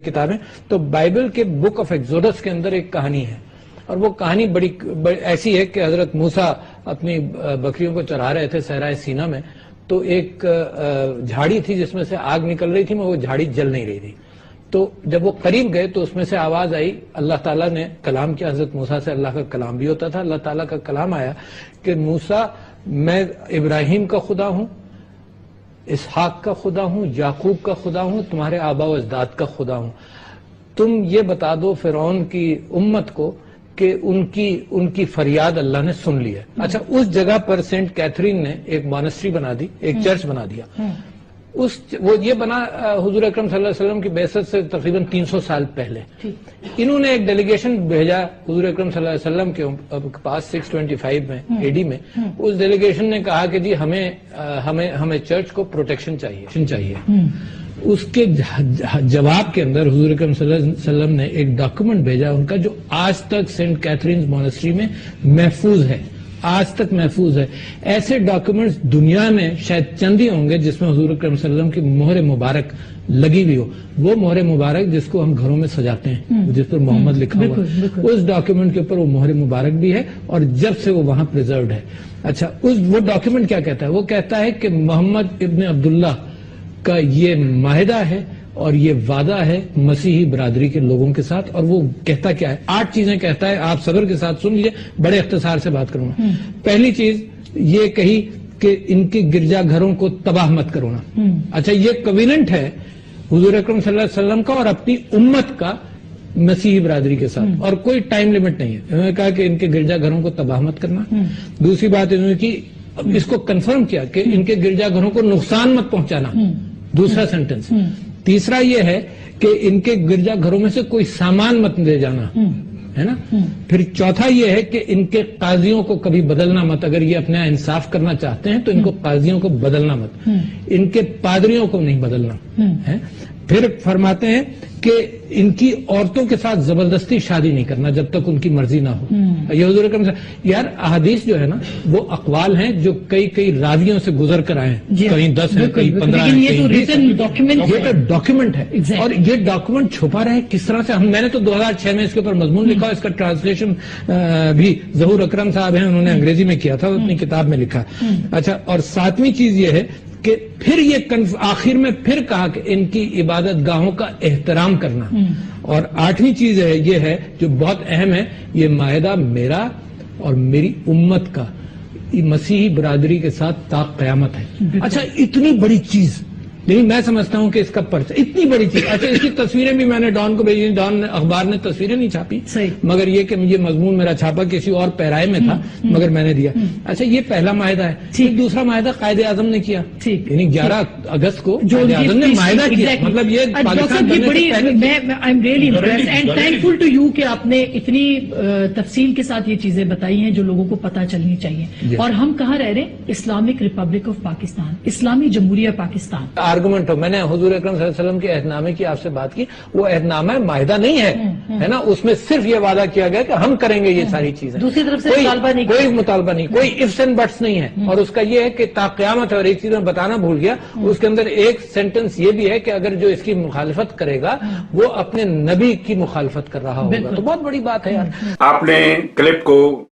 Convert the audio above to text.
کتابیں، تو بائبل کے بک آف ایکزوڈس کے اندر ایک کہانی ہے، اور وہ کہانی بڑی ایسی ہے کہ حضرت موسیٰ اپنی بکریوں کو چرا رہے تھے صحرائے سینا میں، تو ایک جھاڑی تھی جس میں سے آگ نکل رہی تھی، مگر وہ جھاڑی جل نہیں رہی تھی۔ تو جب وہ قریب گئے تو اس میں سے آواز آئی، اللہ تعالیٰ نے کلام کیا حضرت موسیٰ سے، اللہ کا کلام بھی ہوتا تھا، اللہ تعالیٰ کا کلام آیا کہ موسیٰ میں ابراہیم کا خدا ہوں، اسحاق کا خدا ہوں، یعقوب کا خدا ہوں، تمہارے آباء و اجداد کا خدا ہوں، تم یہ بتا دو فرعون کی امت کو کہ ان کی فریاد اللہ نے سن لی ہے۔ اچھا، اس جگہ پر سینٹ کیتھرین نے ایک مانسٹری بنا دی، ایک چرچ بنا دیا۔ وہ یہ بنا حضور اکرم صلی اللہ علیہ وسلم کی بعثت سے تقریباً 300 سال پہلے۔ انہوں نے ایک ڈیلیگیشن بھیجا حضور اکرم صلی اللہ علیہ وسلم کے پاس 625 میں AD میں۔ اس ڈیلیگیشن نے کہا کہ جی ہمیں چرچ کو پروٹیکشن چاہیے۔ اس کے جواب کے اندر حضور اکرم صلی اللہ علیہ وسلم نے ایک ڈاکومنٹ بھیجا ان کا، جو آج تک سینٹ کیتھرین مونسٹری میں محفوظ ہے، آج تک محفوظ ہے۔ ایسے ڈاکومنٹس دنیا میں شاید چند ہی ہوں گے جس میں حضور اکرم صلی اللہ علیہ وسلم کی مہر مبارک لگی ہوئی ہو، وہ مہر مبارک جس کو ہم گھروں میں سجاتے ہیں، جس پر محمد لکھا ہوا ہے، اس ڈاکومنٹ کے اوپر وہ مہر مبارک بھی ہے، اور جب سے وہ وہاں پریزروڈ ہے۔ اچھا، وہ ڈاکومنٹ کیا کہتا ہے؟ وہ کہتا ہے کہ محمد ابن عبداللہ کا یہ معاہدہ ہے اور یہ وعدہ ہے مسیحی برادری کے لوگوں کے ساتھ، اور وہ کہتا کیا ہے؟ 8 چیزیں کہتا ہے، آپ صبر کے ساتھ سن لیجئے، بڑے اختصار سے بات کروں گا۔ پہلی چیز یہ کہی کہ ان کے گرجا گھروں کو تباہ مت کرونا۔ اچھا، یہ کویننٹ ہے حضور اکرم صلی اللہ علیہ وسلم کا اور اپنی امت کا مسیحی برادری کے ساتھ، اور کوئی ٹائم لمٹ نہیں ہے۔ انہوں نے کہا کہ ان کے گرجا گھروں کو تباہ مت کرنا۔ دوسری بات انہوں نے کی، اس کو کنفرم کیا کہ ان کے گرجا گھروں کو نقصان مت پہنچانا، دوسرا سینٹنس۔ تیسرا یہ ہے کہ ان کے گرجا گھروں میں سے کوئی سامان مت لے جانا، ہے نا۔ پھر چوتھا یہ ہے کہ ان کے قاضیوں کو کبھی بدلنا مت، اگر یہ اپنا انصاف کرنا چاہتے ہیں تو ان کو قاضیوں کو بدلنا مت، ان کے پادریوں کو نہیں بدلنا ہے۔ پھر فرماتے ہیں کہ ان کی عورتوں کے ساتھ زبردستی شادی نہیں کرنا جب تک ان کی مرضی نہ ہو۔ یہ حضور اکرم یار احادیث جو ہے نا وہ اقوال ہیں جو کئی راویوں سے گزر کر آئے ہیں، کہیں 10 ہیں، کہیں 15 ہیں، یہ تو ڈاکیومنٹ ہے، اور یہ ڈاکیومنٹ چھپا رہے کس طرح سے؟ میں نے تو 2006 میں اس کے اوپر مضمون لکھا، اس کا ٹرانسلیشن بھی ظہور اکرم صاحب ہیں، انہوں نے انگریزی میں کیا تھا، اپنی کتاب میں لکھا۔ اچھا، اور 7ویں چیز یہ ہے کہ پھر یہ آخر میں پھر کہا کہ ان کی عبادت گاہوں کا احترام کرنا، اور 8ویں چیز ہے یہ ہے جو بہت اہم ہے، یہ معاہدہ میرا اور میری امت کا مسیحی برادری کے ساتھ تا قیامت ہے۔ اچھا، اتنی بڑی چیز، لیکن میں سمجھتا ہوں کہ اس کا پرچہ اتنی بڑی چیز۔ اچھا، اس کی تصویریں بھی میں نے ڈان کو بھیجی، ڈان اخبار نے تصویریں نہیں چھاپی، مگر یہ کہ یہ مضمون میرا چھاپا کسی اور پیرائے میں تھا، مگر میں نے دیا۔ اچھا، یہ پہلا معاہدہ ہے۔ دوسرا معاہدہ قائد اعظم نے کیا، یعنی 11 اگست کو قائد اعظم نے معاہدہ کیا، مطلب یہ پاکستان تھینکفل ٹو یو کہ آپ نے اتنی تفصیل کے ساتھ یہ چیزیں بتائی ہیں جو لوگوں کو پتہ چلنی چاہیے۔ اور ہم کہاں رہ رہے ہیں؟ اسلامک ریپبلک آف پاکستان، اسلامی جمہوریہ پاکستان۔ آرگومنٹ ہو، میں نے حضور اکرم صلی اللہ علیہ وسلم کے عہد نامے کی آپ سے بات کی، وہ عہد نامہ معاہدہ نہیں ہے نا، اس میں صرف یہ وعدہ کیا گیا کہ ہم کریں گے یہ ساری چیزیں، دوسری طرف سے کوئی مطالبہ نہیں، کوئی ifs and buts نہیں ہے۔ اور اس کا یہ ہے کہ تا قیامت ہے، اور ایک چیز میں بتانا بھول گیا، اس کے اندر ایک سینٹنس یہ بھی ہے کہ اگر جو اس کی مخالفت کرے گا وہ اپنے نبی کی مخالفت کر رہا ہوگا، تو بہت بڑی بات ہے یار۔ آپ نے کلپ کو